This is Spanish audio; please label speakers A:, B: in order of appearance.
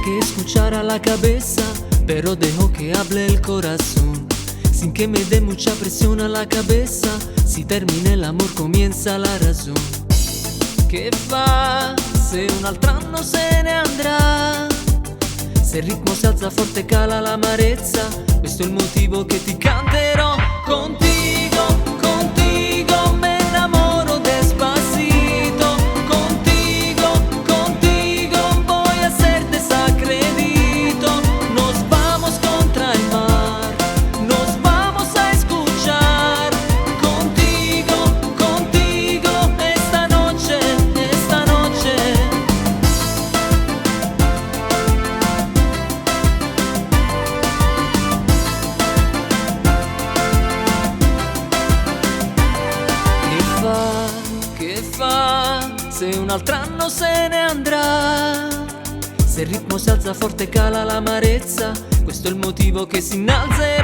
A: que escuchar a la cabeza, pero dejo que hable el corazón, sin que me dé mucha presión a la cabeza. Si termina el amor comienza la razón. Che fa se un'altra anno se ne andrà? Se il ritmo si alza forte cala l'amarezza. Questo è il motivo che ti canterò. Contigo, contigo me enamoro despacito. Contigo, contigo voy a hacerte sacredito. Nos vamos contra el mar, nos vamos a escuchar. Contigo, contigo esta noche, esta noche. Che fa se un altro anno se ne andrà? Se il ritmo si alza forte cala l'amarezza. Questo è il motivo che si innalza